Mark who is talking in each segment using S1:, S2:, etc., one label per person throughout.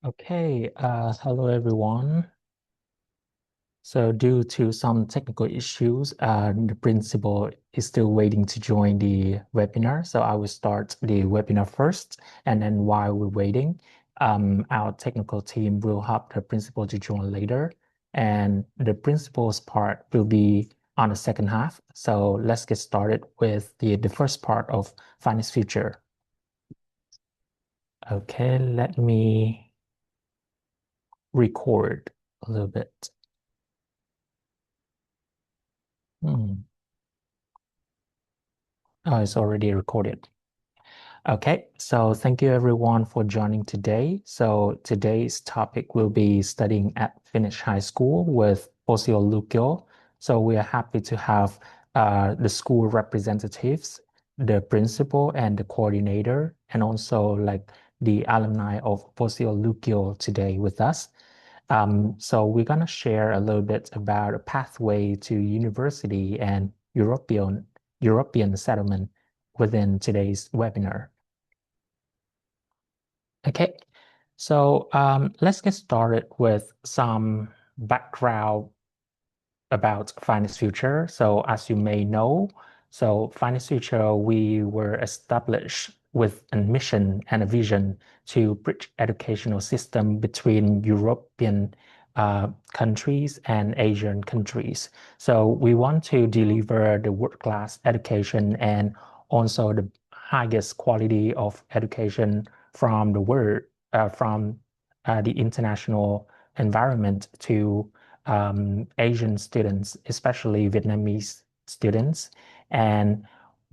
S1: Okay, hello everyone. So due to some technical issues, the principal is still waiting to join the webinar. So I will start the webinar first, and then while we're waiting, our technical team will help the principal to join later. And the principal's part will be on the second half. So let's get started with the first part of finance future. Okay, let me record a little bit. Hmm. Oh, it's already recorded. Okay, so thank you everyone for joining today. So today's topic will be studying at Finnish High School with Posio Lukio. So we are happy to have the school representatives, the principal and the coordinator, and also like the alumni of Posio Lukio today with us. So we're gonna share a little bit about a pathway to university and European settlement within today's webinar. Okay, so let's get started with some background about Finance Future. So as you may know, so Finance Future, we were established with a mission and a vision to bridge educational system between European countries and Asian countries. So we want to deliver the world-class education and also the highest quality of education from the world, from the international environment to Asian students, especially Vietnamese students. And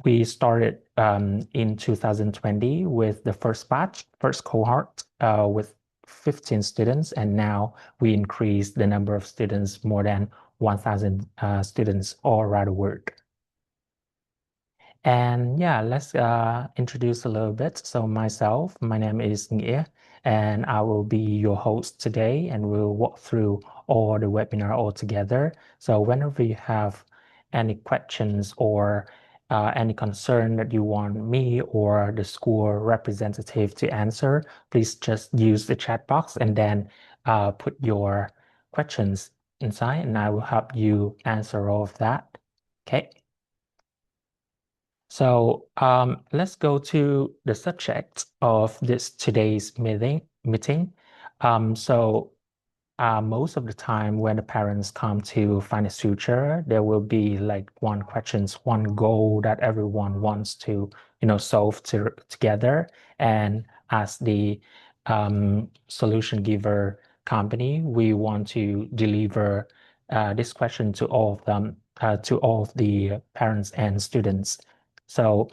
S1: we started in 2020 with the first batch, first cohort with 15 students. And now we increased the number of students more than 1,000 students all around the world. And yeah, let's introduce a little bit. So myself, my name is Nghĩa, and I will be your host today, and we'll walk through all the webinar all together. So whenever you have any questions or any concern that you want me or the school representative to answer, please just use the chat box and then put your questions inside, and I will help you answer all of that. Okay. So let's go to the subject of this today's meeting. So most of the time when the parents come to finance future, there will be like one questions, one goal that everyone wants to, solve together. And as the solution giver company, we want to deliver this question to all of them, to all of the parents and students. So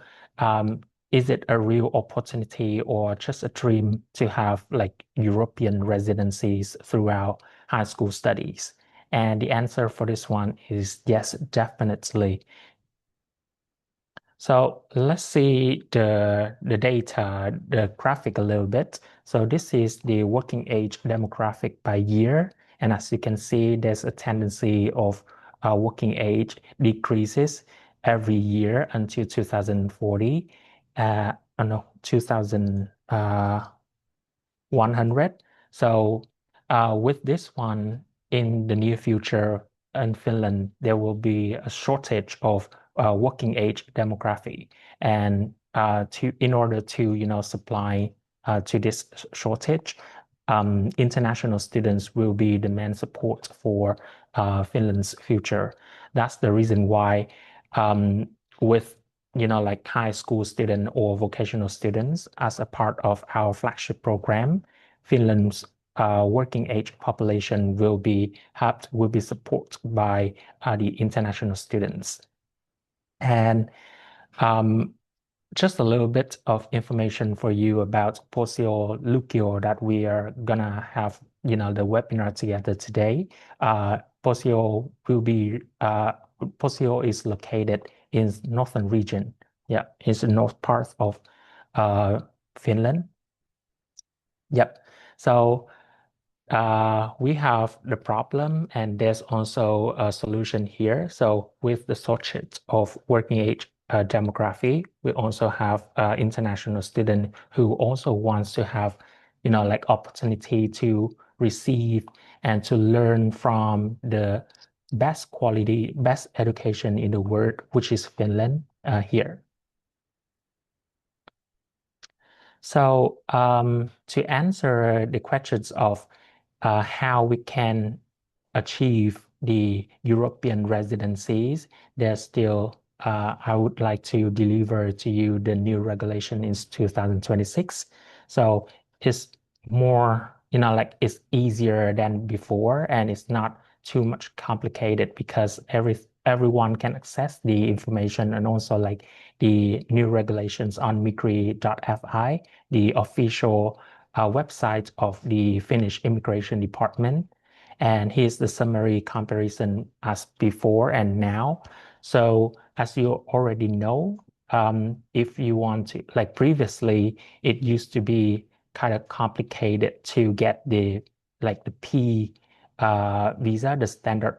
S1: is it a real opportunity or just a dream to have like European residencies throughout high school studies? And the answer for this one is yes, definitely. So let's see the data, the graphic a little bit. So this is the working age demographic by year. And as you can see, there's a tendency of working age decreases every year until 2040. No, 2100. So with this one, in the near future in Finland, there will be a shortage of working age demography. And in order to, supply to this shortage, international students will be the main support for Finland's future. That's the reason why with like high school student or vocational students as a part of our flagship program, Finland's working age population will be supported by the international students. And um, just a little bit of information for you about Posio Lukio that we are gonna have, the webinar together today. Posio Posio is located in northern region. Yeah, it's the north part of Finland. Yep. So we have the problem and there's also a solution here. So with the shortage of working age demography, we also have international student who also wants to have like opportunity to receive and to learn from the best quality, best education in the world, which is Finland here. So to answer the questions of how we can achieve the European residencies, there's still, I would like to deliver to you the new regulation in 2026. So it's more, like it's easier than before, and it's not too much complicated because everyone can access the information, and also like the new regulations on migri.fi, the official website of the Finnish Immigration Department. And here's the summary comparison as before and now. So as you already know, if you want to, like previously, it used to be kind of complicated to get the P visa, the standard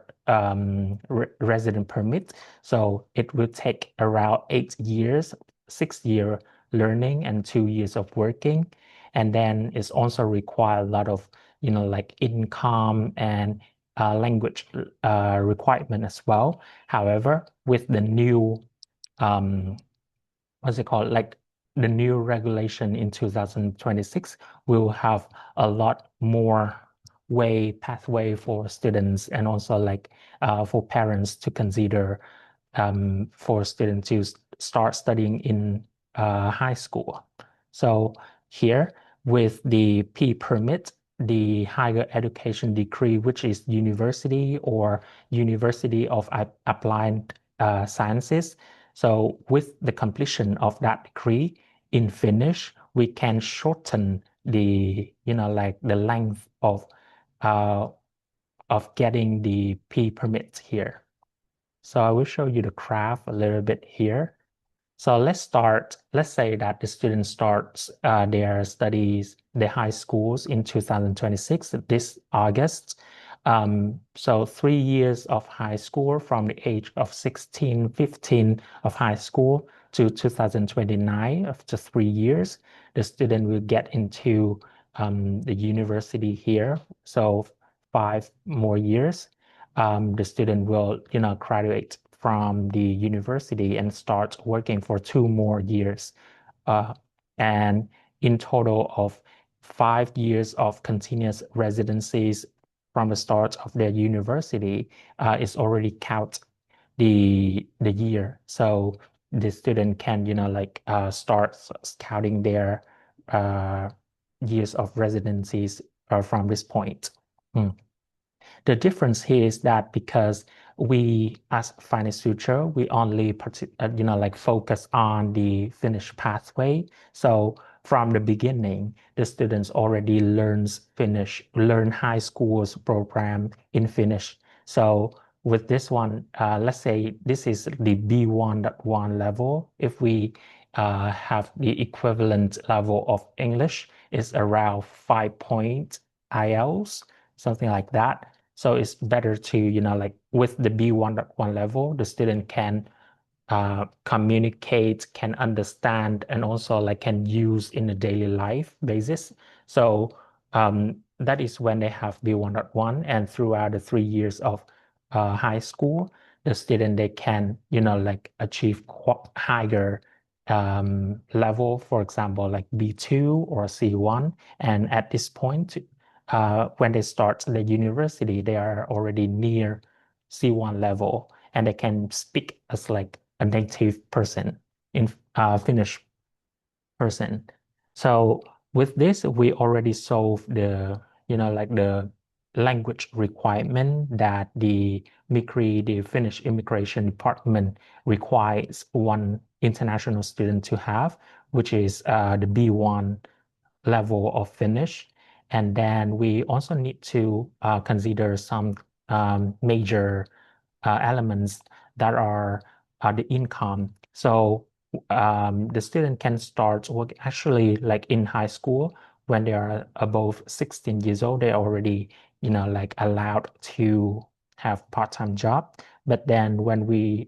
S1: resident permit. So it will take around 8 years, 6 year learning and 2 years of working. And then it's also require a lot of, like income and language requirement as well. However, with the new, what's it called? Like the new regulation in 2026, we'll have a lot more pathway for students, and also like for parents to consider for students to start studying in high school. So here with the P permit, the higher education degree, which is university or University of Applied Sciences. So with the completion of that degree in Finnish, we can shorten the, like the length uh, of getting the P permit here. So I will show you the graph a little bit here. So let's say that the student starts their studies, the high schools in 2026, this August. So 3 years of high school from the age of 16, 15 of high school to 2029, after 3 years, the student will get into the university here. So 5 more years, the student will, graduate from the university and start working for 2 more years. And in total of 5 years of continuous residencies from the start of their university, is already count the year. So the student can, like start counting their years of residencies from this point. Mm. The difference here is that because we, as finance future, we only, like focus on the Finnish pathway. So from the beginning, the students already learn high school's program in Finnish. So with this one, let's say this is the B1.1 level. If we have the equivalent level of English, is around 5 point IELTS, something like that. So it's better to, like with the B1.1 level, the student can communicate, can understand, and also like can use in a daily life basis. So that is when they have B1.1, and throughout the 3 years of high school, the student, they can, like achieve higher level, for example, like B2 or C1. And at this point, when they start the university, they are already near C1 level, and they can speak as like a native person in Finnish person. So with this, we already solved the, like the language requirement that the MIGRI, the Finnish Immigration Department, requires one international student to have, which is the B1 level of Finnish. And then we also need to consider some major elements that are the income. So the student can start work actually like in high school when they are above 16 years old. They're already, like allowed to have part-time job. But then when they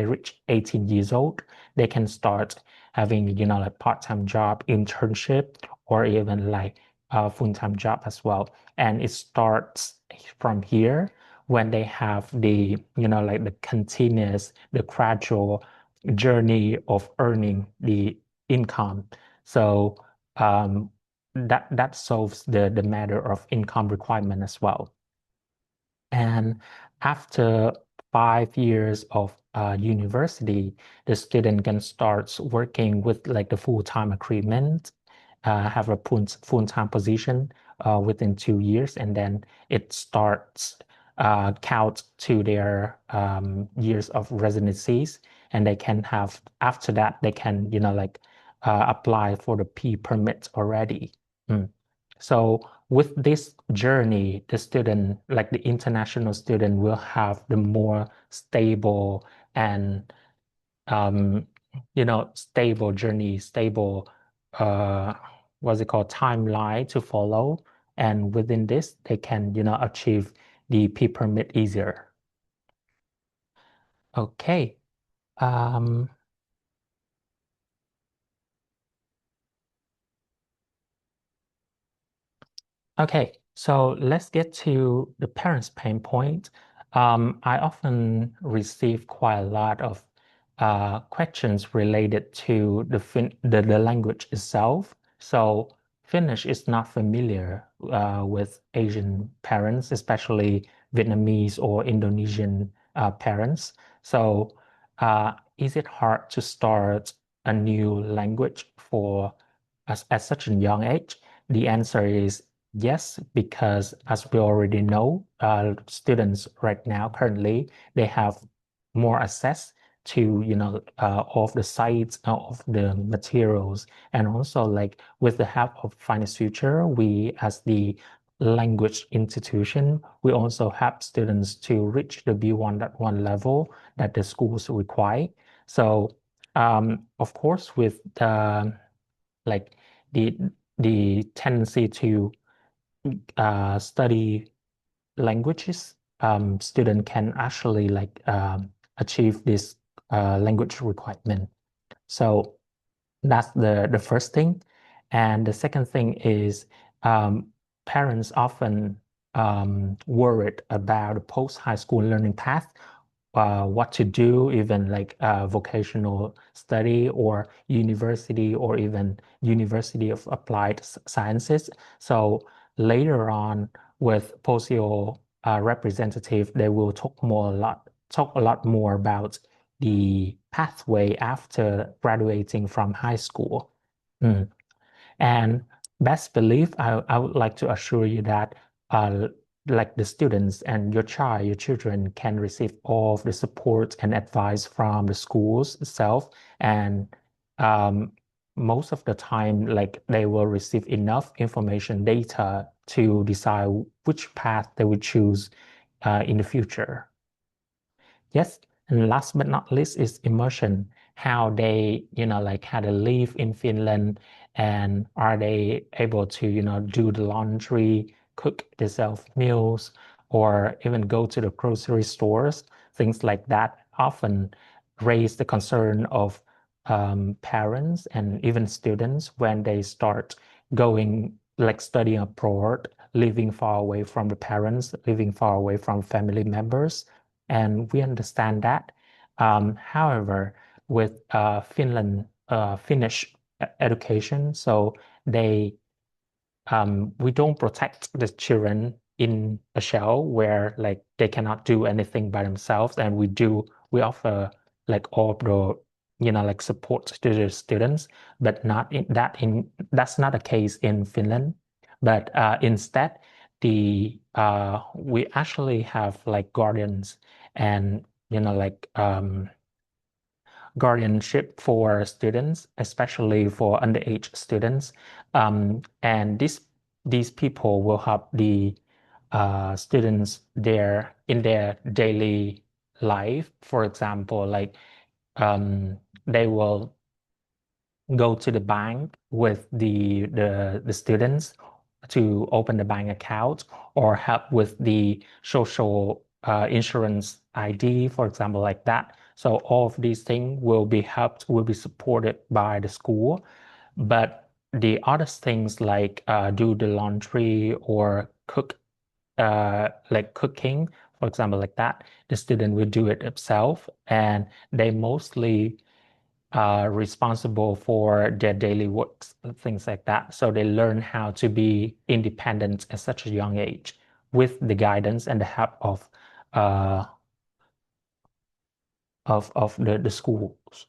S1: reach 18 years old, they can start having, like part-time job, internship, or even like a full-time job as well. And it starts from here when they have the, like the continuous, the gradual journey of earning the income. So that solves the matter of income requirement as well. And after 5 years of university, the student can start working with like the full-time agreement, have a full-time position within 2 years, and then it starts count to their years of residencies, and they can have after that they can like apply for the P permit already. Mm. So with this journey, the student, like the international student, will have the more stable and um, stable journey, stable uh, what's it called, timeline to follow. And within this, they can, achieve the P permit easier. Okay. Um, Okay, so let's get to the parents' pain point. I often receive quite a lot of questions related to the language itself. So Finnish is not familiar with Asian parents, especially Vietnamese or Indonesian parents. So is it hard to start a new language for us at such a young age? The answer is yes, because as we already know, students right now currently they have more access to all of the sites, of the materials, and also like with the help of Finance Future, we as the language institution, we also help students to reach the B1.1 level that the schools require. So of course, with the like the the tendency to study languages, student can actually like achieve this language requirement. So that's the first thing. And the second thing is um, parents often worried about the post-high school learning path, what to do, even like vocational study or university or even University of Applied Sciences. So later on with Posio representative, they will talk a lot more about the pathway after graduating from high school. Mm. And best believe, I would like to assure you that like the students and your children can receive all of the support and advice from the schools itself. And um, most of the time, like they will receive enough information, data to decide which path they would choose in the future. Yes, and last but not least is immersion. How they, like how they live in Finland, and are they able to, do the laundry, cook themselves meals, or even go to the grocery stores. Things like that often raise the concern of parents and even students when they start going, like studying abroad, living far away from the parents, living far away from family members, and we understand that. However, with Finnish education, so they we don't protect the children in a shell where like they cannot do anything by themselves, and we offer like all the like support to the students, but not in that in that's not the case in Finland. But instead, the we actually have like guardians and like guardianship for students, especially for underage students. And these people will help the students there in their daily life. For example, like they will go to the bank with the students to open the bank account, or help with the social insurance ID, for example, like that. So all of these things will be supported by the school. But the other things like do the laundry or cook, like cooking, for example, like that, the student will do it themselves, and they mostly responsible for their daily works, things like that. So they learn how to be independent at such a young age with the guidance and the help of uh, the schools.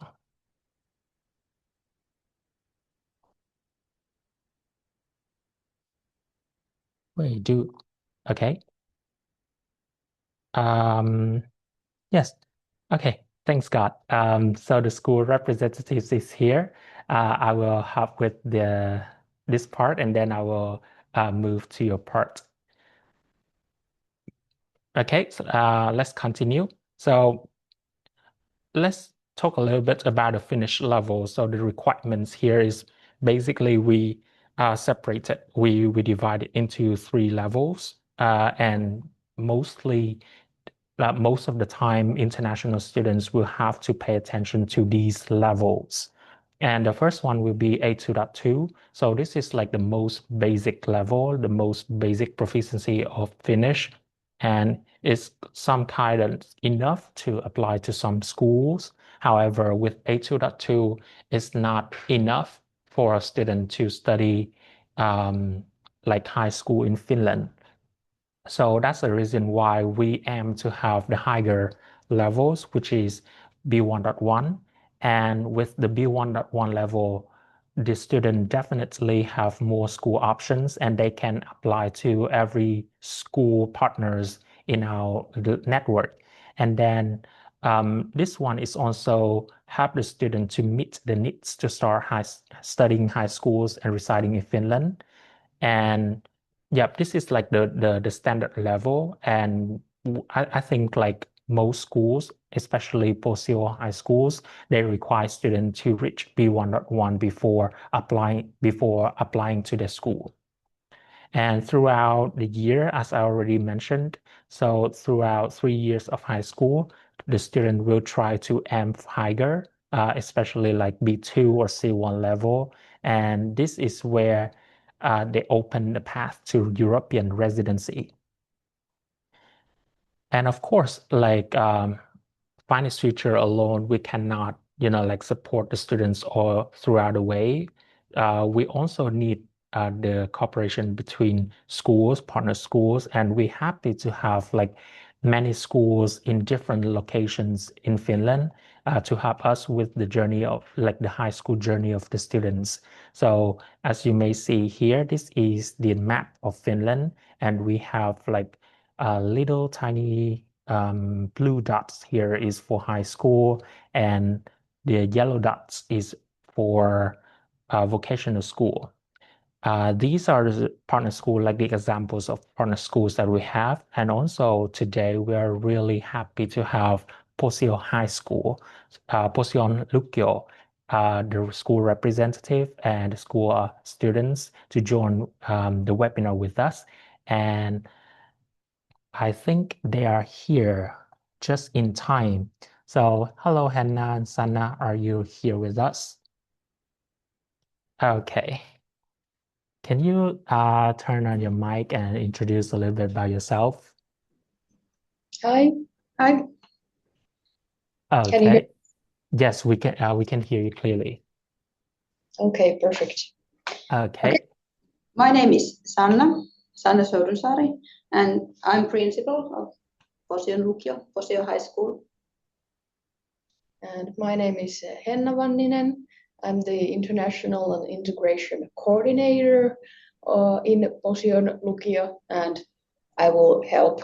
S1: Wait, do okay. Um, yes. Okay. Thanks, God. So the school representatives is here. I will help with this part, and then I will move to your part. Okay. So let's continue. So let's talk a little bit about the finish level. So the requirements here is basically we separated, we divide it into 3 levels, and mostly most of the time, international students will have to pay attention to these levels. And the first one will be A2.2. So this is like the most basic level, the most basic proficiency of Finnish, and it's some kind of enough to apply to some schools. However, with A2.2, it's not enough for a student to study like high school in Finland. So that's the reason why we aim to have the higher levels, which is B1.1. And with the B1.1 level, the student definitely have more school options and they can apply to every school partners in our network. And then this one is also help the student to meet the needs to start studying high schools and residing in Finland. And yep, this is like the standard level. And I think like most schools, especially Posio high schools, they require students to reach B1.1 before applying to the school. And throughout the year, as I already mentioned, so throughout 3 years of high school, the student will try to aim higher, especially like B2 or C1 level. And this is where they open the path to European residency. And of course, like finance future alone, we cannot, like support the students all throughout the way. We also need the cooperation between schools, partner schools, and we're happy to have like many schools in different locations in Finland to help us with the journey of like the high school journey of the students. So as you may see here, this is the map of Finland, and we have like little tiny blue dots here is for high school, and the yellow dots is for vocational school. These are the partner school, like the examples of partner schools that we have. And also today we are really happy to have Posio High School, Posio Lukio, the school representative and the school students to join the webinar with us. And I think they are here just in time. So, hello, Hannah and Sana. Are you here with us? Okay. Can you turn on your mic and introduce a little bit about yourself?
S2: Hi. Hi. Can you hear?
S1: Okay. Yes, we can hear you clearly.
S2: Okay, perfect. Okay.
S1: Okay.
S2: My name is Sanna Soudunsaari, and I'm principal of Posio Lukio, Posio High School.
S3: And my name is Henna Vanninen. I'm the International and Integration Coordinator in Posio Lukio, and I will help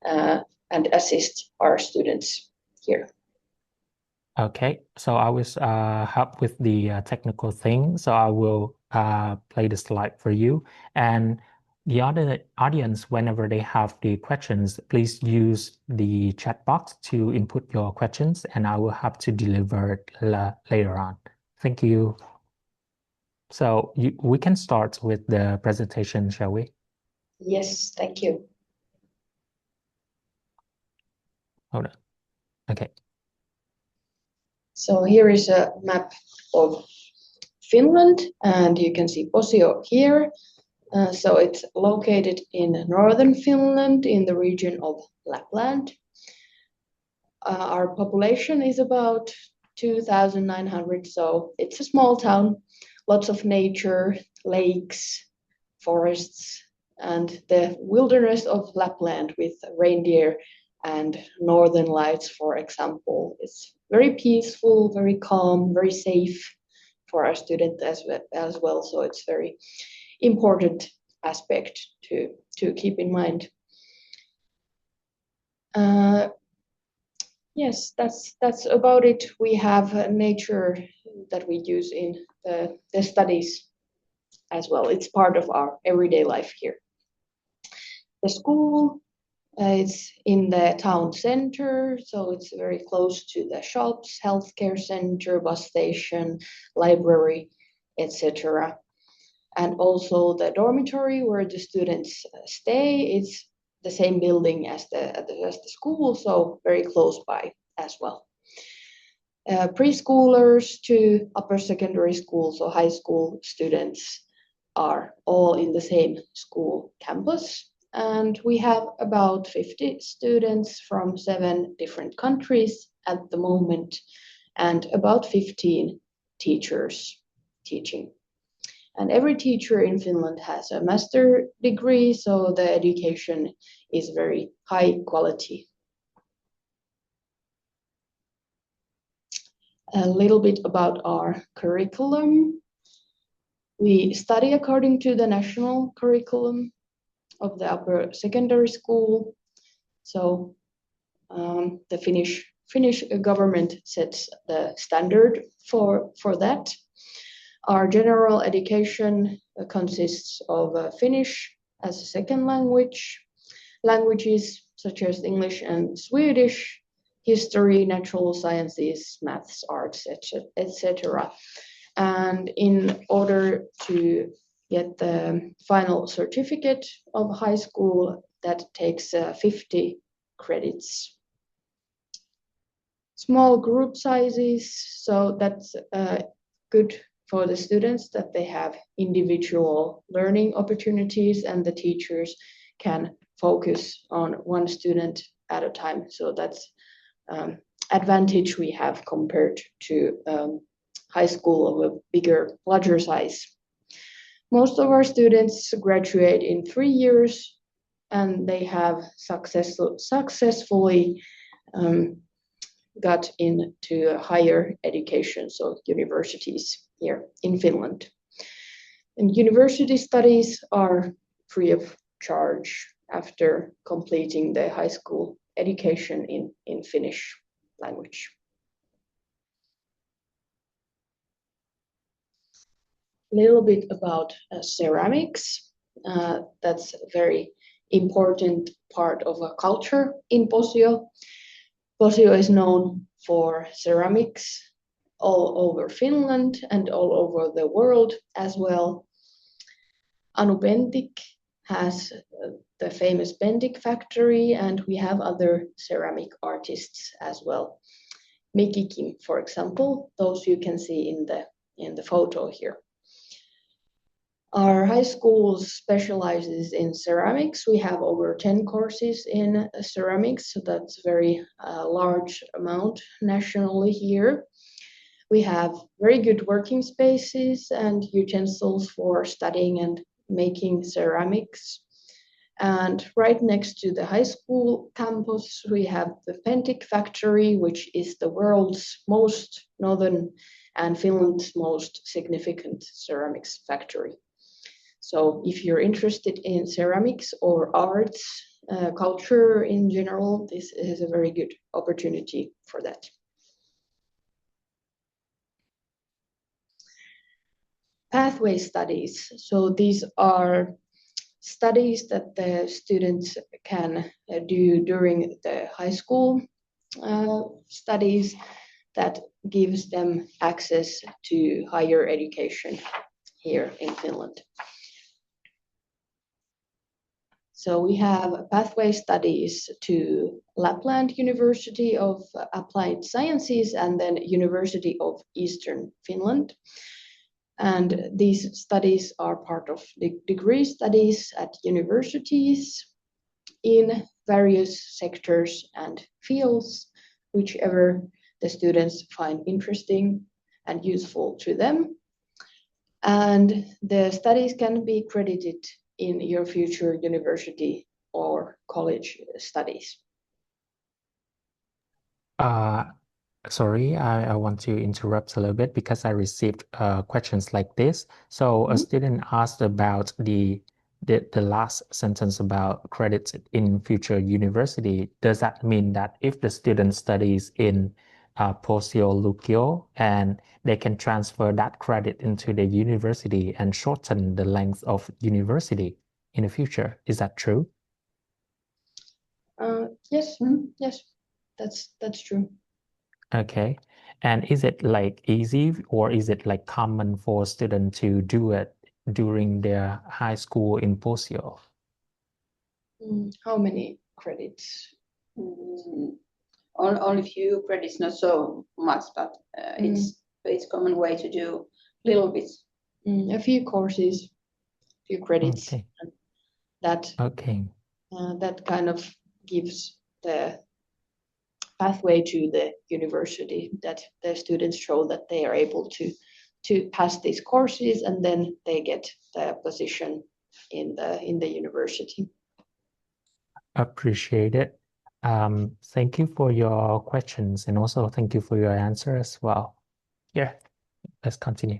S3: and assist our students here.
S1: Okay, so I will help with the technical thing. So I will play the slide for you. And the other audience, whenever they have the questions, please use the chat box to input your questions, and I will have to deliver it later on. Thank you. So we can start with the presentation, shall we?
S3: Yes, thank you.
S1: Hold on. Okay.
S3: So here is a map of Finland, and you can see Posio here. So it's located in northern Finland in the region of Lapland. Our population is about 2,900, so it's a small town, lots of nature, lakes, forests, and the wilderness of Lapland with reindeer and northern lights, for example. It's very peaceful, very calm, very safe for our students as well. So it's very important aspect to keep in mind. Yes, that's about it. We have nature that we use in the studies as well. It's part of our everyday life here. The school is in the town center, so it's very close to the shops, healthcare center, bus station, library, etc. And also the dormitory where the students stay, it's the same building as the school, so very close by as well. Preschoolers to upper secondary school, so high school students are all in the same school campus. And we have about 50 students from 7 different countries at the moment, and about 15 teachers teaching. And every teacher in Finland has a master degree, so the education is very high quality. A little bit about our curriculum. We study according to the national curriculum of the upper secondary school. So the Finnish government sets the standard for that. Our general education consists of Finnish as a second language, languages such as English and Swedish, history, natural sciences, maths, arts, etc. And in order to get the final certificate of high school, that takes 50 credits. Small group sizes, so that's good for the students that they have individual learning opportunities and the teachers can focus on one student at a time. So that's advantage we have compared to high school of a larger size. Most of our students graduate in 3 years and they have successfully got into higher education, so universities here in Finland. And university studies are free of charge after completing the high school education in Finnish language. A little bit about ceramics. That's a very important part of a culture in Posio. Posio is known for ceramics all over Finland and all over the world as well. Pentik has the famous Pentik factory, and we have other ceramic artists as well. Mikikin, for example, those you can see in the photo here. Our high school specializes in ceramics. We have over 10 courses in ceramics, so that's a very large amount nationally here. We have very good working spaces and utensils for studying and making ceramics. And right next to the high school campus, we have the Pentik factory, which is the world's most northern and Finland's most significant ceramics factory. So if you're interested in ceramics or arts, culture in general, this is a very good opportunity for that. Pathway studies. So these are studies that the students can do during the high school studies that gives them access to higher education here in Finland. So we have pathway studies to Lapland University of Applied Sciences and then University of Eastern Finland. And these studies are part of the degree studies at universities in various sectors and fields, whichever the students find interesting and useful to them. And the studies can be credited in your future university or college studies.
S1: Sorry, I want to interrupt a little bit because I received questions like this. So a student asked about the last sentence about credits in future university. Does that mean that if the student studies in Posio Lukio and they can transfer that credit into the university and shorten the length of university in the future? Is that true?
S3: Yes, yes, that's true.
S1: Okay. And is it like easy or is it like common for students to do it during their high school in Posio?
S3: How many credits?
S2: Only few credits, not so much, but it's common way to do little bits.
S3: A few courses, few credits.
S1: Okay.
S3: And that that kind of gives the pathway to the university, that the students show that they are able to pass these courses, and then they get the position in the university.
S1: Appreciate it. Thank you for your questions and also thank you for your answer as well. Yeah, let's continue.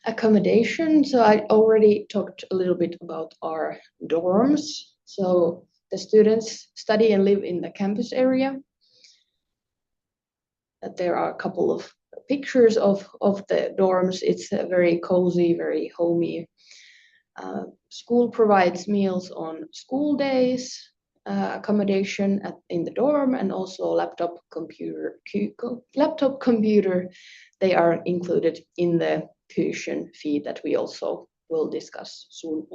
S3: Accommodation. So I already talked a little bit about our dorms. So the students study and live in the campus area. There are a couple of pictures of the dorms. It's very cozy, very homey. School provides meals on school days, accommodation in the dorm, and also laptop computer. They are included in the tuition fee that we also will discuss soon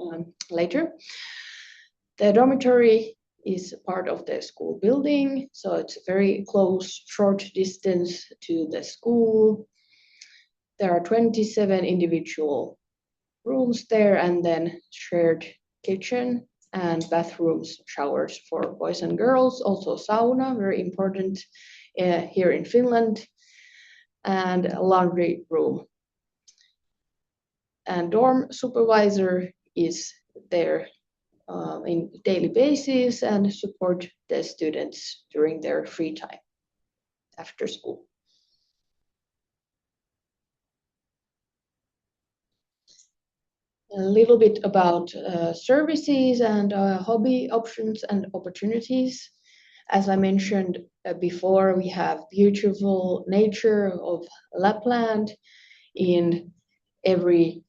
S3: later. The dormitory is part of the school building, so it's very close, short distance to the school. There are 27 individual rooms there, and then shared kitchen and bathrooms, showers for boys and girls, also sauna, very important here in Finland, and a laundry room. And dorm supervisor is there in daily basis and support the students during their free time after school. A little bit about services and hobby options and opportunities. As I mentioned before, we have beautiful nature of Lapland in every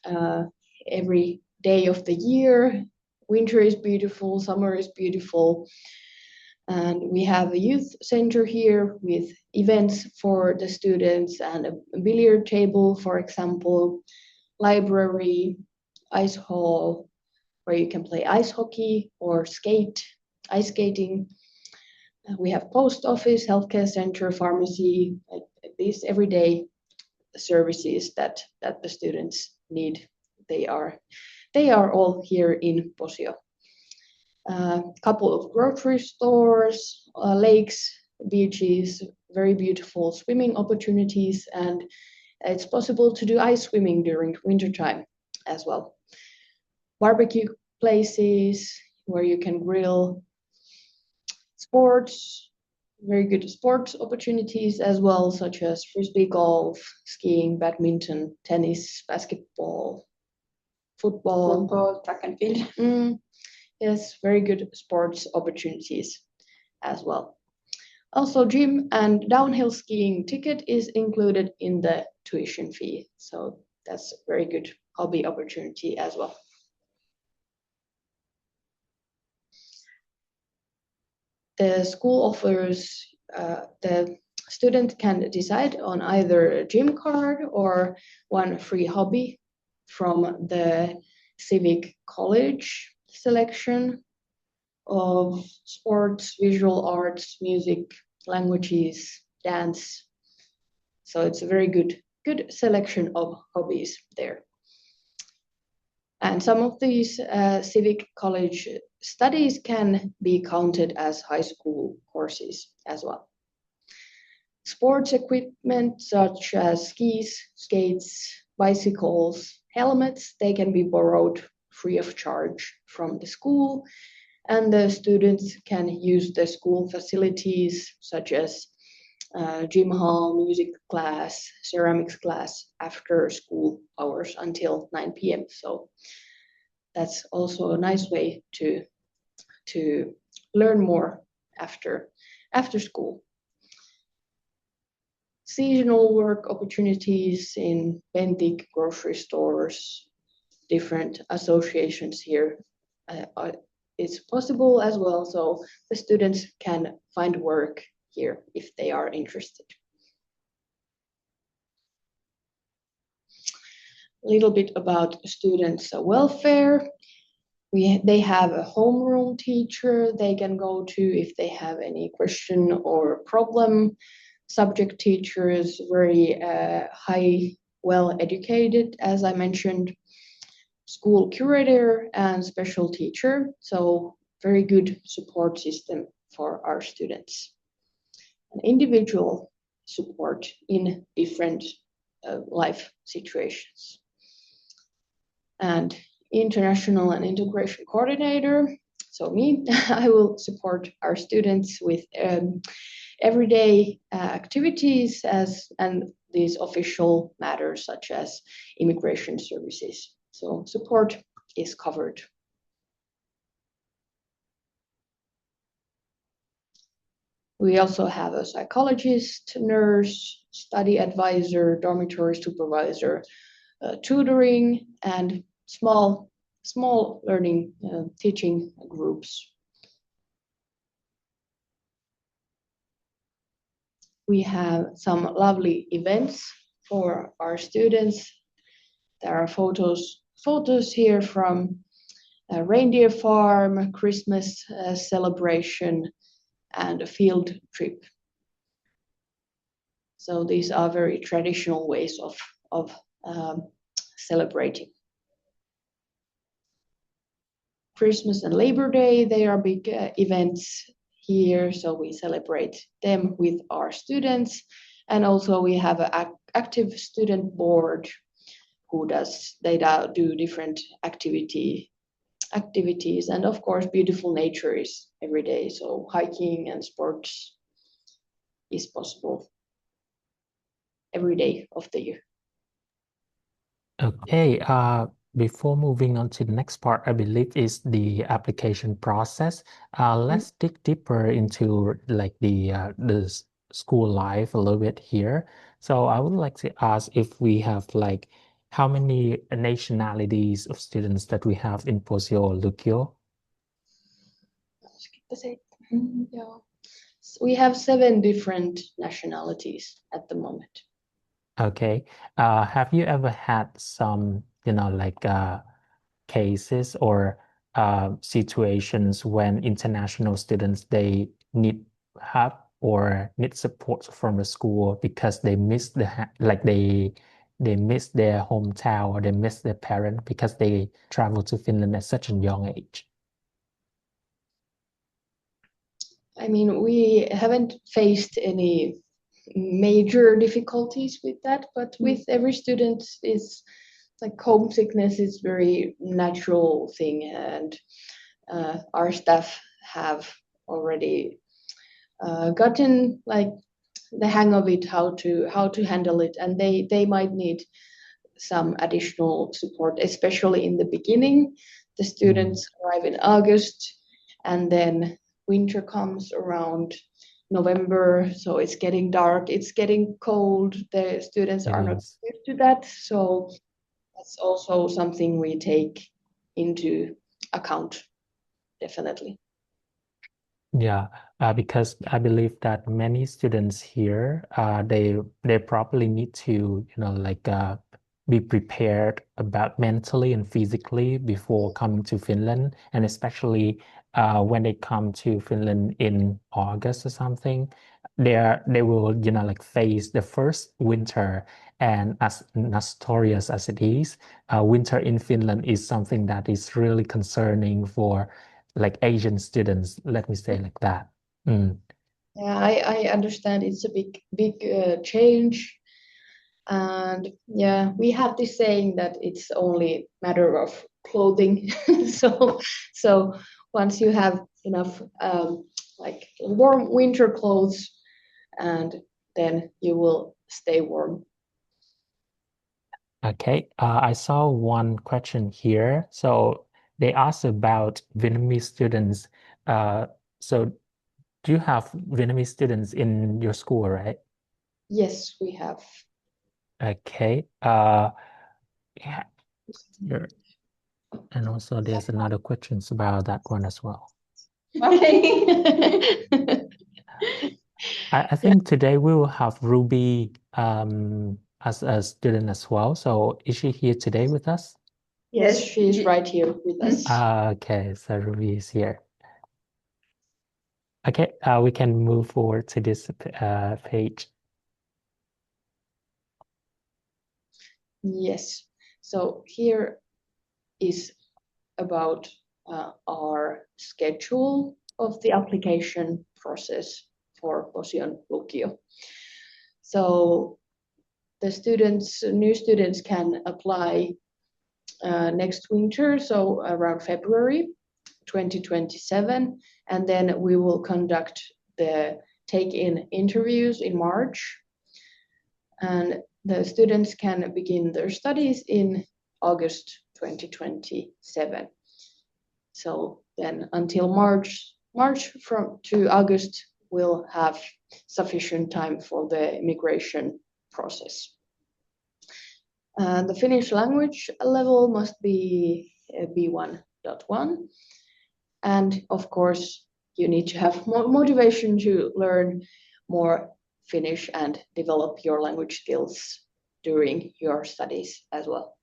S3: day of the year. Winter is beautiful, summer is beautiful. And we have a youth center here with events for the students and a billiard table, for example, library, ice hall, where you can play ice hockey or ice skating. We have post office, healthcare center, pharmacy, like these everyday services that the students need. They are all here in Posio. A couple of grocery stores, lakes, beaches, very beautiful swimming opportunities, and it's possible to do ice swimming during wintertime as well. Barbecue places where you can grill. Sports, very good sports opportunities as well, such as frisbee golf, skiing, badminton, tennis, basketball, football,
S2: track and field.
S3: Yes, very good sports opportunities as well. Also, gym and downhill skiing ticket is included in the tuition fee. So that's a very good hobby opportunity as well. The school offers, the student can decide on either a gym card or one free hobby from the civic college selection of sports, visual arts, music, languages, dance. So it's a very good good selection of hobbies there. And some of these civic college studies can be counted as high school courses as well. Sports equipment such as skis, skates, bicycles, helmets, they can be borrowed free of charge from the school, and the students can use the school facilities such as gym hall, music class, ceramics class after school hours until 9 p.m. So that's also a nice way to learn more after school. Seasonal work opportunities in Pentik grocery stores, different associations here is possible as well. So the students can find work here if they are interested. A little bit about students' welfare. They have a homeroom teacher they can go to if they have any question or problem. Subject teachers, very high, well-educated, as I mentioned. School curator and special teacher. So very good support system for our students. An individual support in different life situations. And international and integration coordinator, so me, I will support our students with everyday activities and these official matters such as immigration services. So support is covered. We also have a psychologist, nurse, study advisor, dormitory supervisor, tutoring, and small learning teaching groups. We have some lovely events for our students. There are photos here from a reindeer farm, Christmas celebration, and a field trip. So these are very traditional ways of celebrating. Christmas and Labor Day, they are big events here, so we celebrate them with our students. And also we have an active student board who do different activities, and of course beautiful nature is every day, so hiking and sports is possible every day of the year.
S1: Okay, before moving on to the next part, I believe is the application process. Let's dig deeper into like the school life a little bit here. So I would like to ask if we have like how many nationalities of students that we have in Posio or Lukio?
S3: Yeah. So we have 7 different nationalities at the moment.
S1: Okay. Have you ever had some, cases or situations when international students, they need help or need support from the school because they miss they miss their hometown or they miss their parent because they travel to Finland at such a young age?
S3: I mean, we haven't faced any major difficulties with that, but with every student, is like homesickness is very natural thing, and our staff have already gotten like the hang of it, how to handle it, and they might need some additional support, especially in the beginning. The students arrive in August, and then winter comes around November, so it's getting dark, it's getting cold. The students are not used to that, so that's also something we take into account, definitely.
S1: Yeah, because I believe that many students here, they probably need to, be prepared about mentally and physically before coming to Finland, and especially when they come to Finland in August or something, they will, like face the first winter. And as notorious as it is, winter in Finland is something that is really concerning for like Asian students, let me say like that.
S3: Yeah, I understand it's a big change. And yeah, we have this saying that it's only matter of clothing. so once you have enough like warm winter clothes, and then you will stay warm.
S1: Okay, I saw one question here. So they asked about Vietnamese students. So do you have Vietnamese students in your school, right?
S3: Yes, we have.
S1: Okay. Yeah. Here. And also there's another questions about that one as well.
S2: Okay.
S1: I think today we will have Ruby as a student as well. So is she here today with us?
S3: Yes, she's right here with us.
S1: Okay, so Ruby is here. Okay, we can move forward to this page.
S3: Yes, so here is about our schedule of the application process for Posio Lukio. So the new students can apply next winter, so around February 2027, and then we will conduct the take-in interviews in March, and the students can begin their studies in August 2027. So then until March to August, we'll have sufficient time for the immigration process. The Finnish language level must be B1.1. And of course, you need to have more motivation to learn more Finnish and develop your language skills during your studies as well.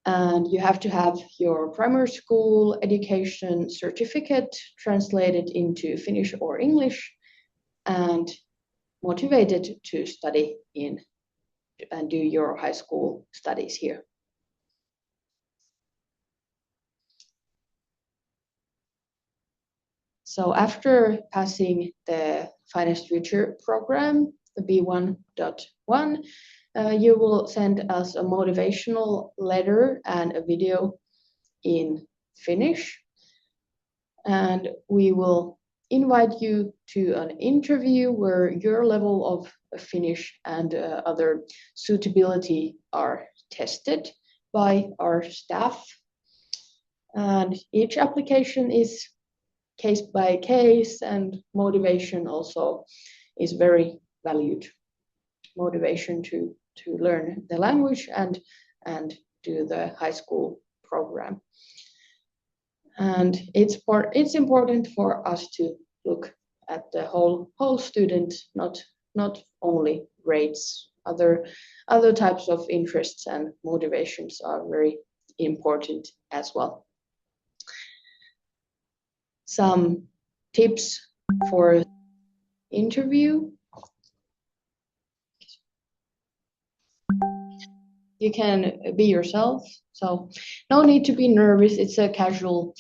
S3: And you have to have your primary school education certificate translated into Finnish or English, and motivated to study in and do your high school studies here. So after passing the Finest Future program, the B1.1, you will send us a motivational letter and a video in Finnish. And we will invite you to an interview where your level of Finnish and other suitability are tested by our staff. And each application is case by case, and motivation also is very valued. Motivation to learn the language and do the high school program. And it's important for us to look at the whole student, not only grades. Other types of interests and motivations are very important as well. Some tips for interview. You can be yourself, so no need to be nervous. It's a casual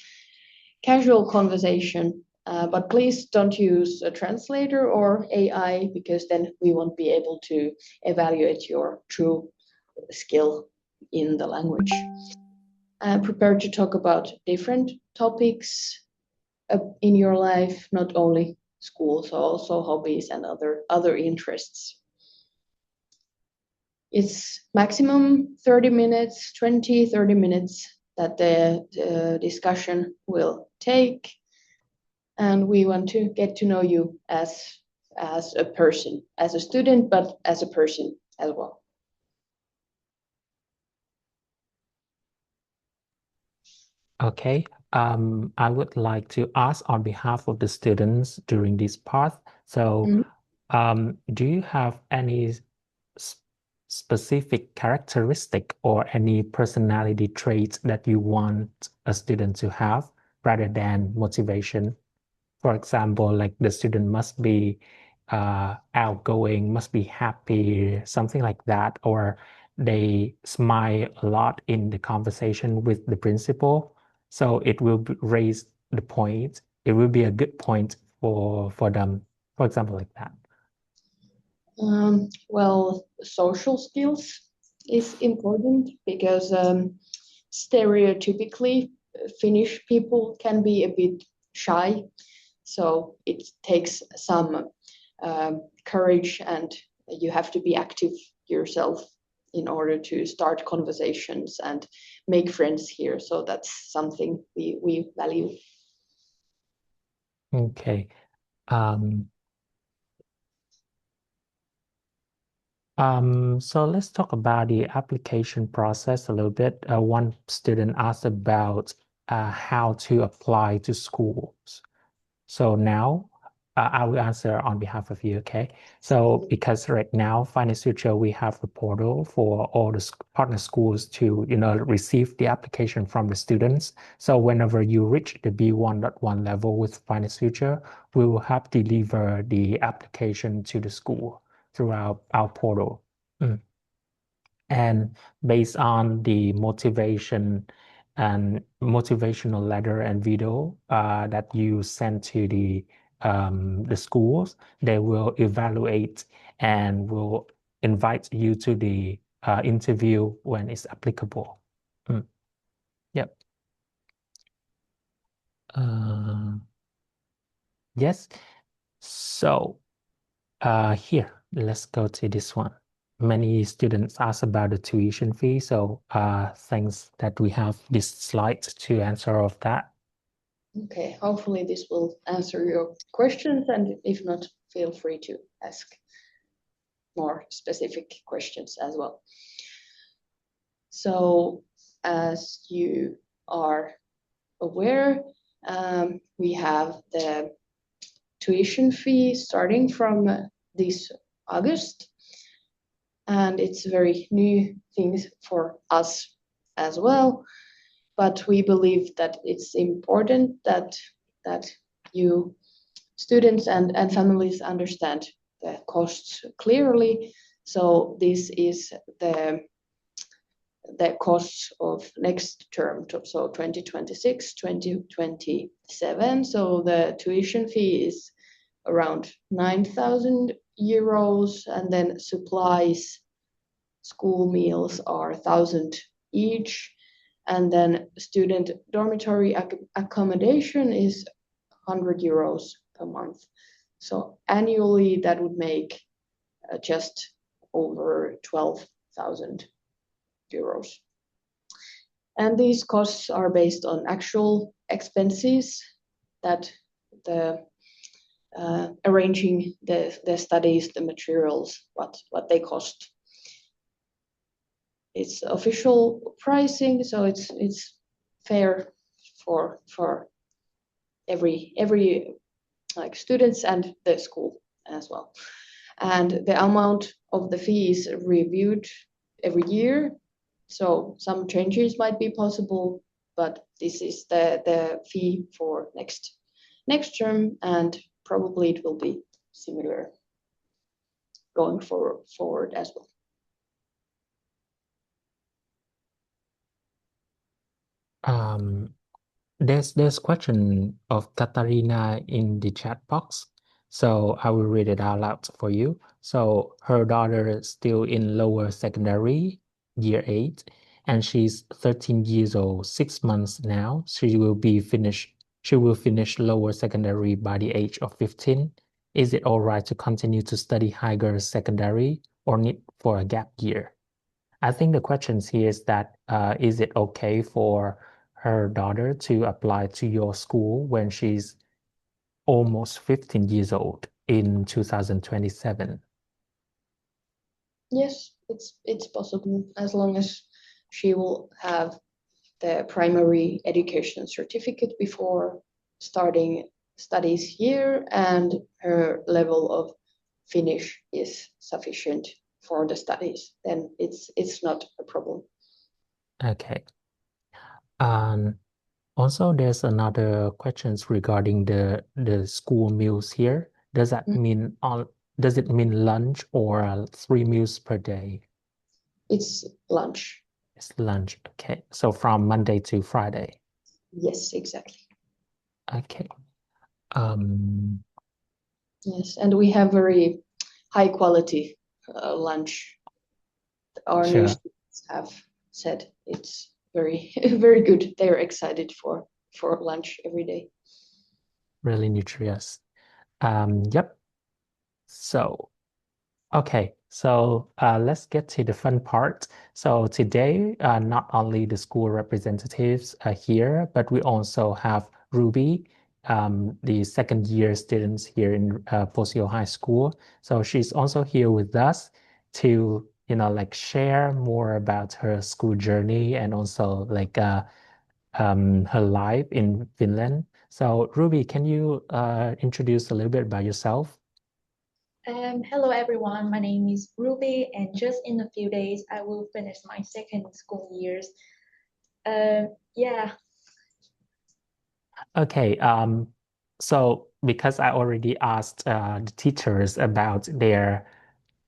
S3: conversation, but please don't use a translator or AI, because then we won't be able to evaluate your true skill in the language. Prepare to talk about different topics in your life, not only school, so also hobbies and other interests. It's maximum 30 minutes, 20-30 minutes that the discussion will take, and we want to get to know you as a person, as a student, but as a person as well.
S1: Okay, I would like to ask on behalf of the students during this part. So, do you have any specific characteristic or any personality traits that you want a student to have rather than motivation. For example, like the student must be outgoing, must be happy, something like that, or they smile a lot in the conversation with the principal. So it will raise the point. It will be a good point for them, for example, like that.
S3: Well, social skills is important because stereotypically Finnish people can be a bit shy. So it takes some courage, and you have to be active yourself in order to start conversations and make friends here. So that's something we value.
S1: Okay. So let's talk about the application process a little bit. One student asked about how to apply to schools. So now I will answer on behalf of you, okay? So because right now, Finance Future, we have a portal for all the partner schools to, receive the application from the students. So whenever you reach the B1.1 level with Finance Future, we will have deliver the application to the school through our portal. And based on the motivation and motivational letter and video that you send to the schools, they will evaluate and will invite you to the interview when it's applicable. Yep. Yes. So here, let's go to this one. Many students ask about the tuition fee, so thanks that we have this slide to answer of that.
S3: Okay, hopefully this will answer your questions, and if not, feel free to ask more specific questions as well. So as you are aware, we have the tuition fee starting from this August, and it's a very new thing for us as well. But we believe that it's important that you students and families understand the costs clearly. So this is the costs of next term, so 2026, 2027. So the tuition fee is around 9,000 euros, and then supplies, school meals are 1,000 each, and then student dormitory accommodation is 100 euros per month. So annually that would make just over 12,000 euros. And these costs are based on actual expenses that the arranging the studies, the materials, what they cost. It's official pricing, so it's fair for every like students and the school as well. And the amount of the fee is reviewed every year, so some changes might be possible, but this is the fee for next term, and probably it will be similar going forward as well.
S1: There's question of Katarina in the chat box, so I will read it out loud for you. So her daughter is still in lower secondary, year 8, and she's 13 years old, 6 months now. She will finish lower secondary by the age of 15. Is it all right to continue to study higher secondary or need for a gap year? I think the question here is that is it okay for her daughter to apply to your school when she's almost 15 years old in 2027?
S3: Yes, it's possible, as long as she will have the primary education certificate before starting studies here, and her level of Finnish is sufficient for the studies, then it's not a problem.
S1: Okay. Also, there's another questions regarding the school meals here. Does that mean does it mean lunch or 3 meals per day?
S3: It's lunch.
S1: It's lunch. Okay. So from Monday to Friday.
S3: Yes, exactly.
S1: Okay.
S3: Yes, and we have very high quality lunch. Our new
S1: Sure.
S3: students have said it's very very good. They're excited for lunch every day.
S1: Really nutritious. Yep. So, okay. So let's get to the fun part. So today, not only the school representatives are here, but we also have Ruby, the second year students here in Posio High School. So she's also here with us to, like share more about her school journey and also like her life in Finland. So Ruby, can you introduce a little bit about yourself?
S4: Hello everyone, my name is Ruby, and just in a few days I will finish my second school years. Yeah.
S1: Okay, so because I already asked the teachers about their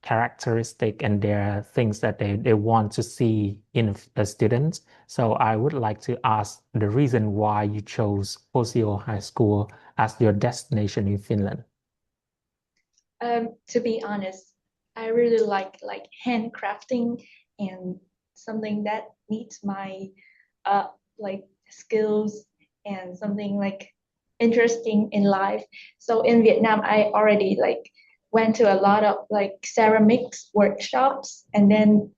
S1: characteristic and their things that they want to see in a student, so I would like to ask the reason why you chose Posio High School as your destination in Finland.
S4: To be honest, I really like handcrafting and something that needs my like skills and something like interesting in life. So in Vietnam, I already went to a lot of ceramics workshops and then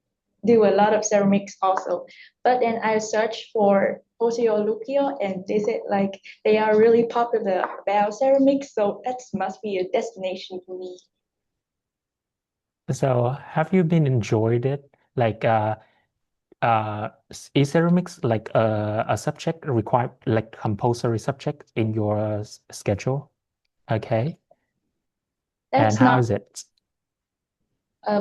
S4: do a lot of ceramics also. But then I searched for Posio Lukio and they said they are really popular about ceramics, so that must be a destination for me.
S1: So have you been enjoyed it? Like is ceramics like a subject required, like compulsory subject in your schedule? Okay. And
S4: That's
S1: how
S4: not
S1: is it?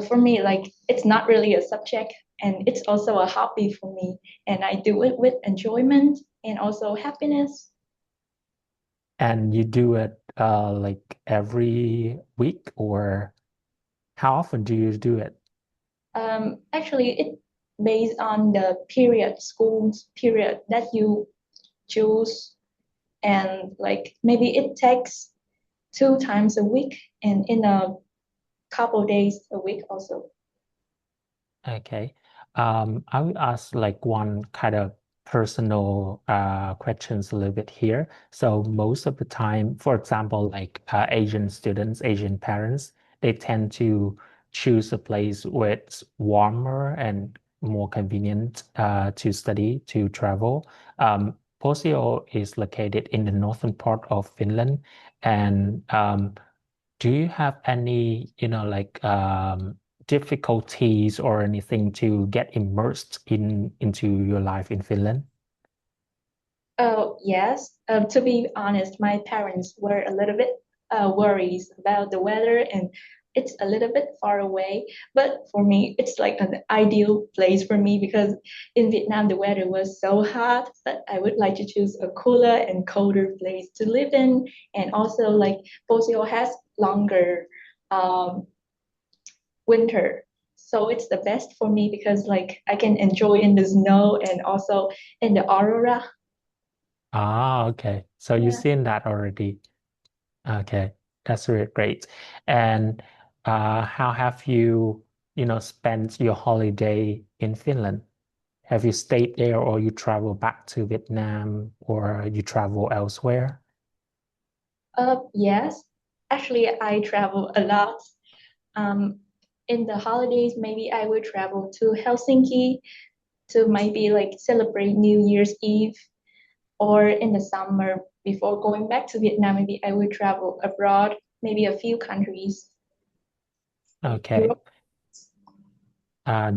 S4: for me, it's not really a subject, and it's also a hobby for me, and I do it with enjoyment and also happiness.
S1: And you do it like every week, or how often do you do it?
S4: Actually, it based on the school's period that you choose, and maybe it takes 2 times a week and in a couple days a week also.
S1: Okay. I will ask like one kind of personal questions a little bit here. So most of the time, for example, like Asian students, Asian parents, they tend to choose a place where it's warmer and more convenient to study, to travel. Posio is located in the northern part of Finland, and do you have any, like difficulties or anything to get immersed into your life in Finland?
S4: Oh, yes. To be honest, my parents were a little bit worried about the weather, and it's a little bit far away. But for me, it's like an ideal place for me because in Vietnam, the weather was so hot, but I would like to choose a cooler and colder place to live in. And also, Posio has longer um, winter. So it's the best for me because I can enjoy in the snow and also in the aurora.
S1: Ah, okay. So you've
S4: Yeah.
S1: seen that already. Okay, that's really great. And how have you, spent your holiday in Finland? Have you stayed there or you travel back to Vietnam or you travel elsewhere?
S4: Yes. Actually, I travel a lot. Um, in the holidays, maybe I will travel to Helsinki to maybe celebrate New Year's Eve, or in the summer before going back to Vietnam, maybe I will travel abroad, maybe a few countries.
S1: Okay.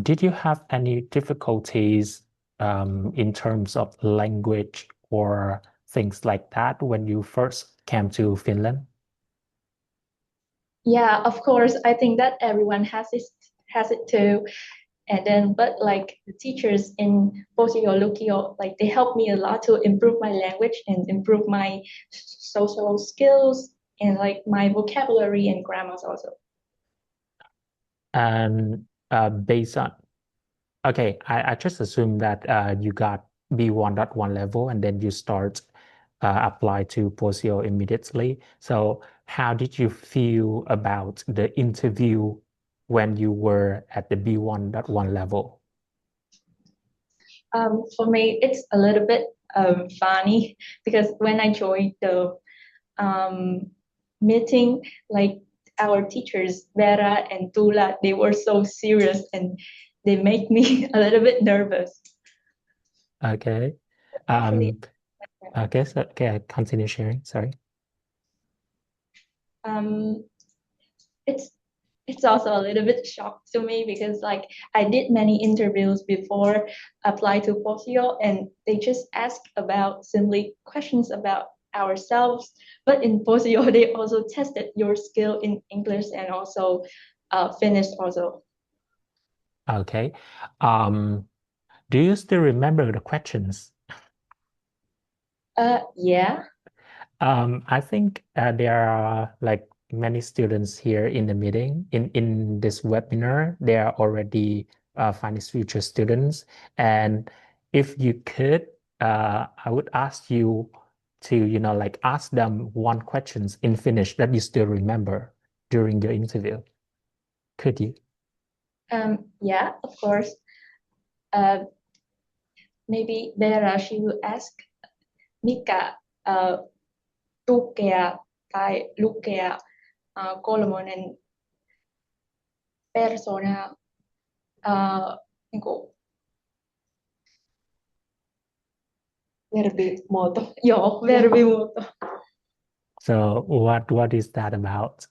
S1: Did you have any difficulties in terms of language or things like that when you first came to Finland?
S4: Yeah, of course. I think that everyone has it too. And then, but like the teachers in Posio, Lukio, like they help me a lot to improve my language and improve my social skills and like my vocabulary and grammars also.
S1: And based on, okay, I just assume that you got B1.1 level and then you start apply to Posio immediately. So how did you feel about the interview when you were at the B1.1 level?
S4: For me, it's a little bit funny because when I joined the meeting, like our teachers, Vera and Tula, they were so serious and they make me a little bit nervous.
S1: Okay.
S4: Actually,
S1: Okay, so okay, continue sharing. Sorry.
S4: um, it's also a little bit shock to me because like I did many interviews before apply to Posio and they just ask about simply questions about ourselves. But in Posio, they also tested your skill in English and also Finnish also.
S1: Okay. Do you still remember the questions?
S4: Yeah.
S1: I think there are like many students here in the meeting, in this webinar. They are already finance future students. And if you could, I would ask you to, like ask them one questions in Finnish that you still remember during your interview. Could you?
S4: Yeah, of course. Maybe Vera, she will ask Mika tukea tai lukea kolmonen persona niin kuin verbimuoto. Joo, verbimuoto.
S1: So what is that about?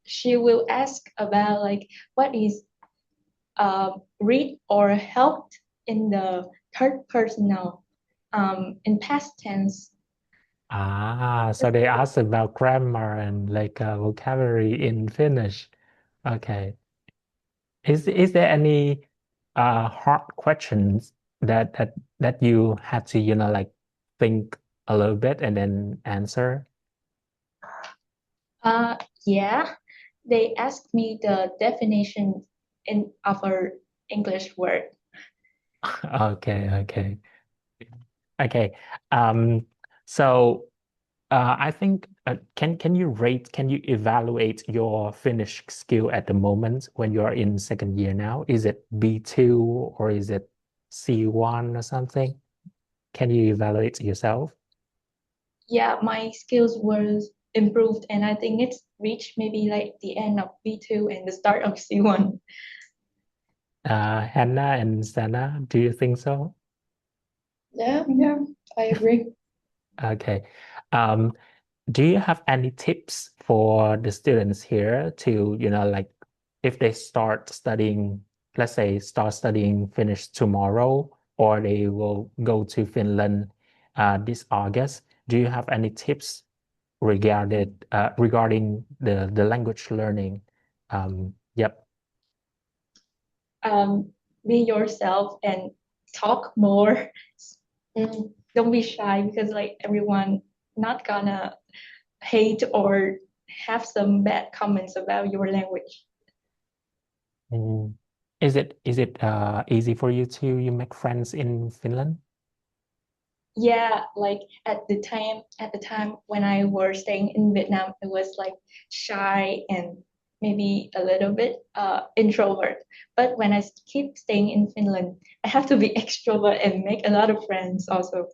S4: She will ask about like what is read or helped in the third personal in past tense.
S1: So they asked about grammar and like vocabulary in Finnish. Okay. Is there any hard questions that you had to, like think a little bit and then answer?
S4: Yeah, they asked me the definition of a English word.
S1: Okay. So I think can you evaluate your Finnish skill at the moment when you are in second year now? Is it B2 or is it C1 or something? Can you evaluate yourself?
S4: Yeah, my skills was improved and I think it's reached maybe like the end of B2 and the start of C1.
S1: Hannah and Sana, do you think so?
S3: Yeah, I agree.
S1: Okay. Do you have any tips for the students here to, like if they start studying, let's say start studying Finnish tomorrow, or they will go to Finland this August? Do you have any tips regarding the language learning? Yep.
S4: Be yourself and talk more. Don't be shy because like everyone not gonna hate or have some bad comments about your language.
S1: Mm. Is it easy for you to make friends in Finland?
S4: Yeah, like at the time when I was staying in Vietnam, I was like shy and maybe a little bit introvert. But when I keep staying in Finland, I have to be extrovert and make a lot of friends also.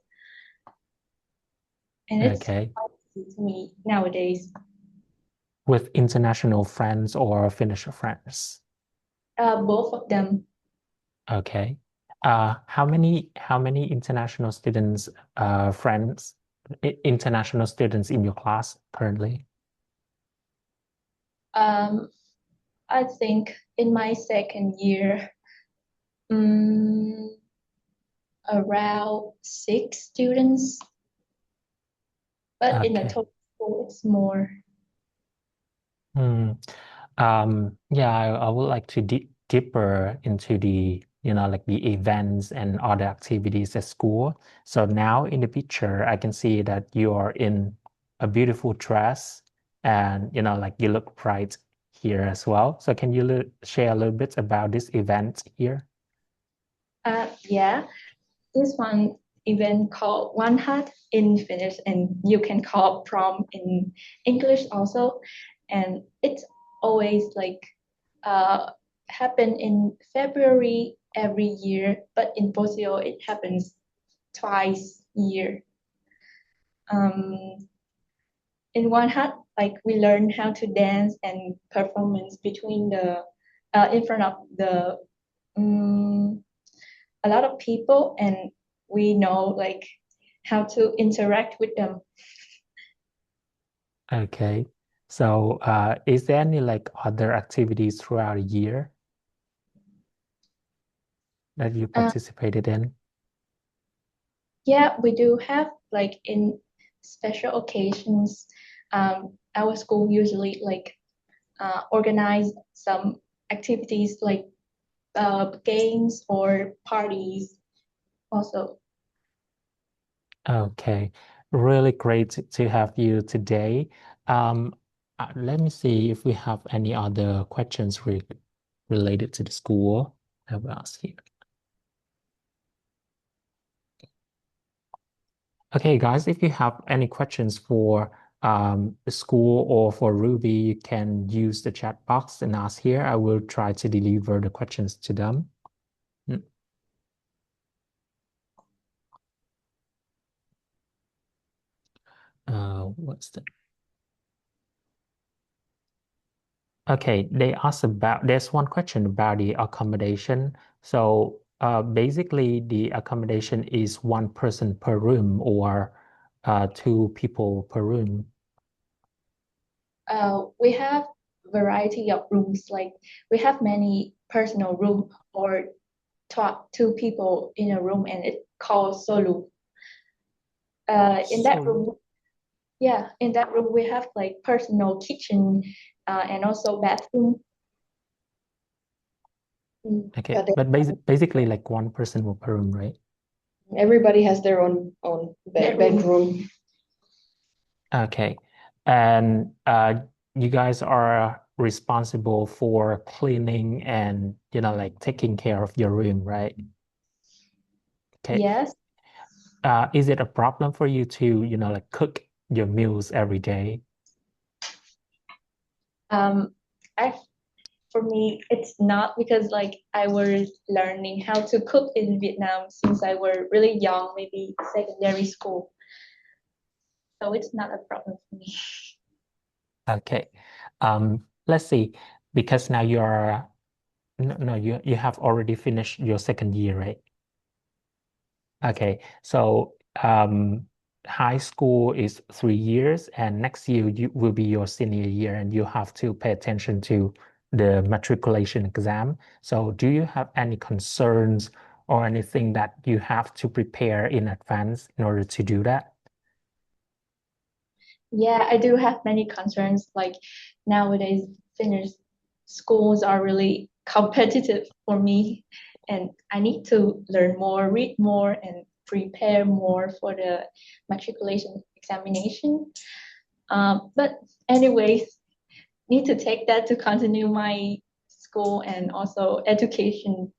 S4: And it's
S1: Okay.
S4: easy to me nowadays.
S1: With international friends or Finnish friends?
S4: Both of them.
S1: Okay. How many international students, international students in your class currently?
S4: I think in my second year, around 6 students, but in a
S1: Okay.
S4: total it's more.
S1: Yeah, I would like to deeper into the, like the events and other activities at school. So now in the picture, I can see that you are in a beautiful dress and, like you look bright here as well. So can you share a little bit about this event here?
S4: Yeah, this one event called One Hat in Finnish, and you can call prom in English also. And it's always like happen in February every year, but in Posio it happens twice a year. In One Hat, like we learn how to dance and performance between the in front of the a lot of people, and we know like how to interact with them.
S1: Okay. So is there any like other activities throughout the year that you participated in?
S4: Yeah, we do have like in special occasions. Our school usually like organize some activities like games or parties also.
S1: Okay, really great to have you today. Let me see if we have any other questions related to the school. I will ask you. Okay, guys, if you have any questions for the school or for Ruby, you can use the chat box and ask here. I will try to deliver the questions to them. What's that? Okay, there's one question about the accommodation. So basically the accommodation is one person per room or two people per room.
S4: We have variety of rooms, like we have many personal room or two people in a room, and it's called solo. In that room, yeah, in that room we have like personal kitchen and also bathroom.
S1: Okay,
S3: Yeah,
S1: but basically like one person per room, right?
S3: everybody has their own bedroom.
S1: Okay, and you guys are responsible for cleaning and like taking care of your room, right? Okay.
S4: Yes.
S1: Is it a problem for you to, like cook your meals every day?
S4: I For me it's not, because like I was learning how to cook in Vietnam since I were really young, maybe secondary school. So it's not a problem for me.
S1: Okay. Let's see, because now you're no, you have already finished your second year, right? Okay. So high school is 3 years, and next year you will be your senior year, and you have to pay attention to the matriculation exam. So do you have any concerns or anything that you have to prepare in advance in order to do that?
S4: Yeah, I do have many concerns. Like nowadays, Finnish schools are really competitive for me, and I need to learn more, read more, and prepare more for the matriculation examination. But anyways, need to take that to continue my school and also education.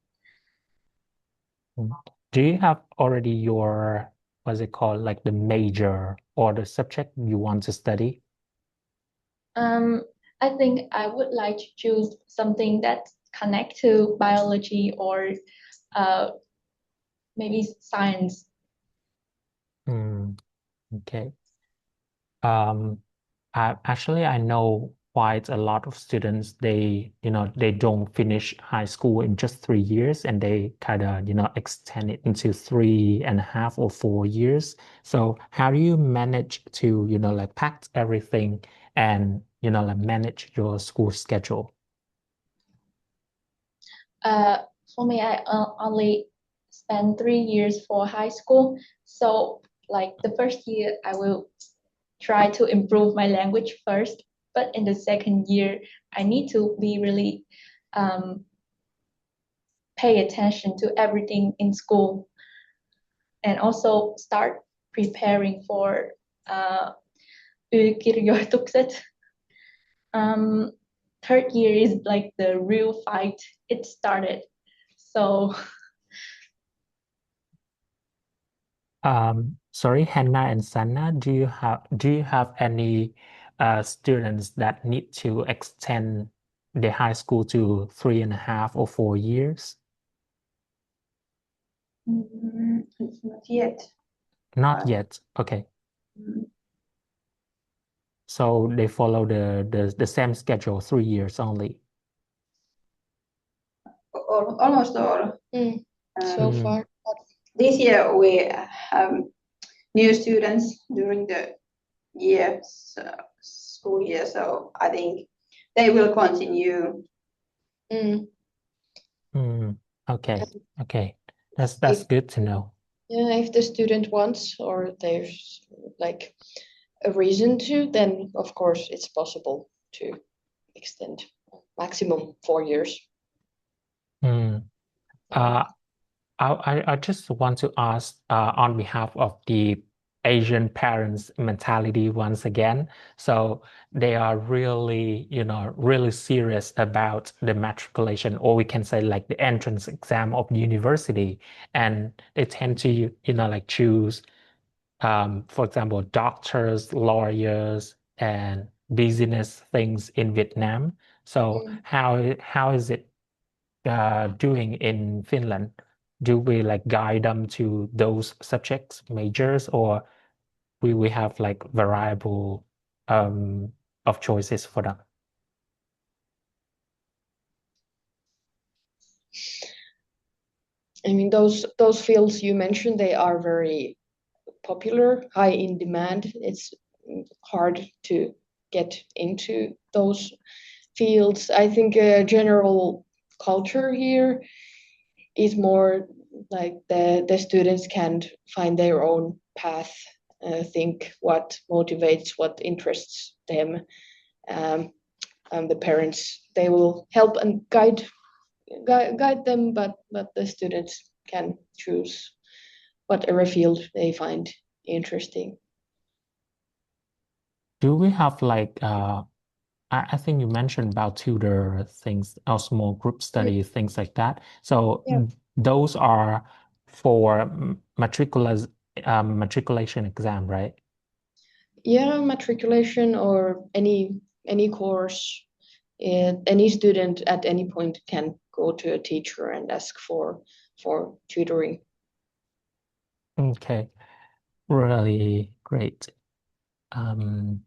S1: Do you have already your, what's it called, like the major or the subject you want to study?
S4: I think I would like to choose something that connect to biology or maybe science.
S1: Okay. I know quite a lot of students, they don't finish high school in just 3 years, and they kind of, extend it into 3.5 or 4 years. So how do you manage to, like pack everything and, like manage your school schedule?
S4: For me, I only spent 3 years for high school. So like the first year, I will try to improve my language first, But in the second year, I need to be really pay attention to everything in school, and also start preparing for Y-kirjoitukset. Third year is like the real fight. It started. So
S1: sorry, Hannah and Sanna, do you have any students that need to extend their high school to 3.5 or 4 years?
S2: Not yet.
S1: Not yet. Okay.
S2: Mm.
S1: So they follow the same schedule, 3 years only.
S2: Almost all.
S3: So far.
S2: This year we have new students during the school year, so I think they will continue.
S1: Okay. That's good to know.
S3: Yeah, if the student wants or there's like a reason to, then of course it's possible to extend maximum 4 years.
S1: I just want to ask on behalf of the Asian parents' mentality once again. So they are really, really serious about the matriculation, or we can say like the entrance exam of university, and they tend to, like choose, for example, doctors, lawyers, and business things in Vietnam. So how is it doing in Finland? Do we like guide them to those subjects, majors, or we have like variable of choices for them?
S3: I mean, those fields you mentioned, they are very popular, high in demand. It's hard to get into those fields. I think a general culture here is more like the students can find their own path, think what motivates, what interests them, and the parents, they will help and guide them, but the students can choose whatever field they find interesting.
S1: Do we have like I think you mentioned about tutor things, or small group study, things like that. So those are for matriculation exam, right?
S3: Yeah, matriculation or any course. Any student at any point can go to a teacher and ask for tutoring.
S1: Okay, really great. Do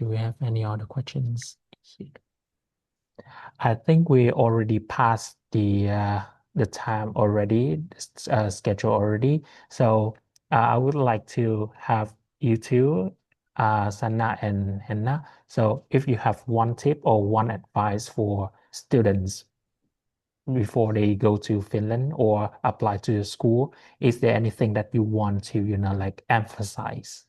S1: we have any other questions here? I think we already passed the time already, schedule already. So I would like to have you two, Sanna and Henna. So if you have one tip or one advice for students before they go to Finland or apply to the school, is there anything that you want to, like emphasize?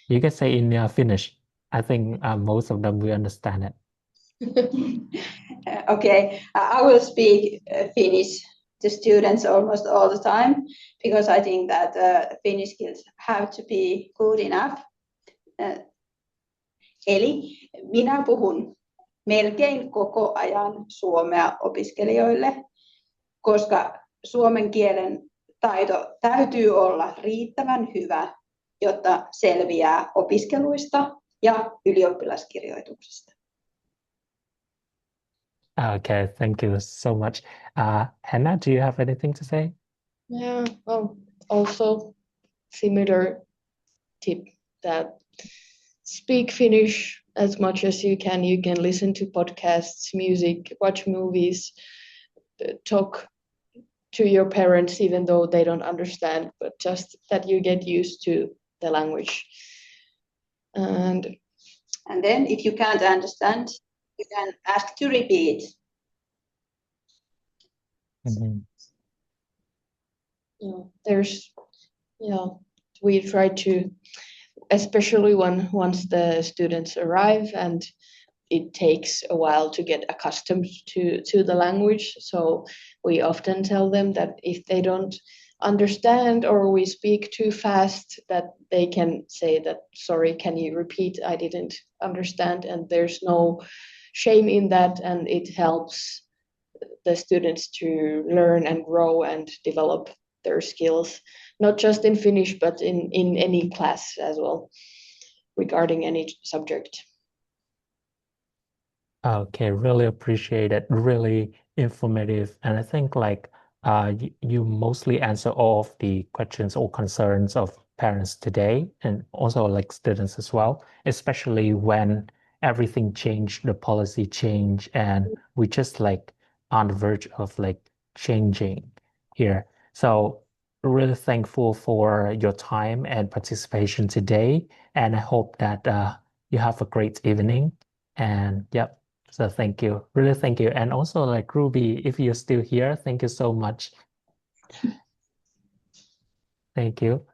S1: You can say in Finnish. I think most of them will understand it.
S2: Okay, I will speak Finnish to students almost all the time, because I think that Finnish skills have to be good enough. Eli minä puhun melkein koko ajan suomea opiskelijoille, koska suomen kielen taito täytyy olla riittävän hyvä, jotta selviää opiskeluista ja ylioppilaskirjoituksista.
S1: Okay, thank you so much. Hannah, do you have anything to say?
S3: Yeah, well, also similar tip that speak Finnish as much as you can. You can listen to podcasts, music, watch movies, talk to your parents, even though they don't understand, but just that you get used to the language. And
S2: then if you can't understand, you can ask to repeat.
S3: there's, we try to, especially once the students arrive and it takes a while to get accustomed to the language. So we often tell them that if they don't understand or we speak too fast, that they can say that, sorry, can you repeat? I didn't understand. And there's no shame in that. And it helps the students to learn and grow and develop their skills, not just in Finnish, but in any class as well, regarding any subject.
S1: Okay, really appreciate it. Really informative. And I think like you mostly answer all of the questions or concerns of parents today and also like students as well, especially when everything changed, the policy changed, and we just like on the verge of like changing here. So really thankful for your time and participation today. And I hope that you have a great evening. And yep. So thank you, really thank you. And also like Ruby, if you're still here, thank you so much. Thank you.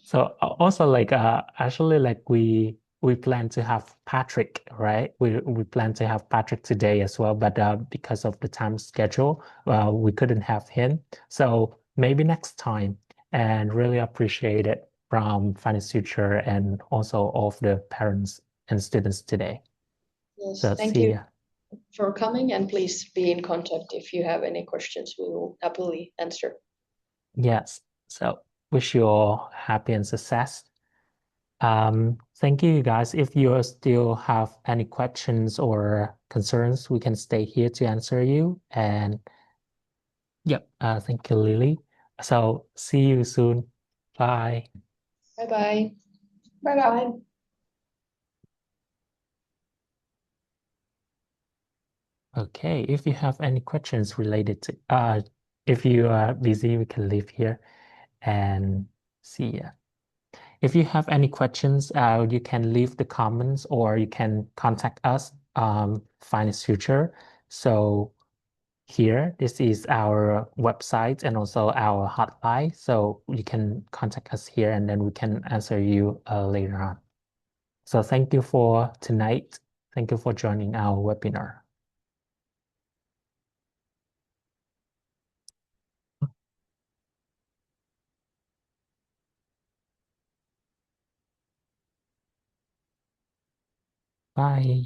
S1: So also like actually like we plan to have Patrick, right? We plan to have Patrick today as well, but because of the time schedule, we couldn't have him. So maybe next time. And really appreciate it from Finance Future and also all of the parents and students today.
S3: Yes,
S1: So
S3: thank
S1: see
S3: you
S1: ya.
S3: for coming, and please be in contact if you have any questions. We will happily answer.
S1: Yes. So wish you all happy and success. Thank you, guys. If you still have any questions or concerns, we can stay here to answer you. And yep, thank you, Lily. So see you soon. Bye.
S3: Bye-bye.
S2: Bye-bye.
S1: Okay, if you have any questions related to if you are busy, we can leave here and see ya. If you have any questions, you can leave the comments or you can contact us, Finance Future. So here, this is our website and also our hotline. So you can contact us here and then we can answer you later on. So thank you for tonight. Thank you for joining our webinar. Bye.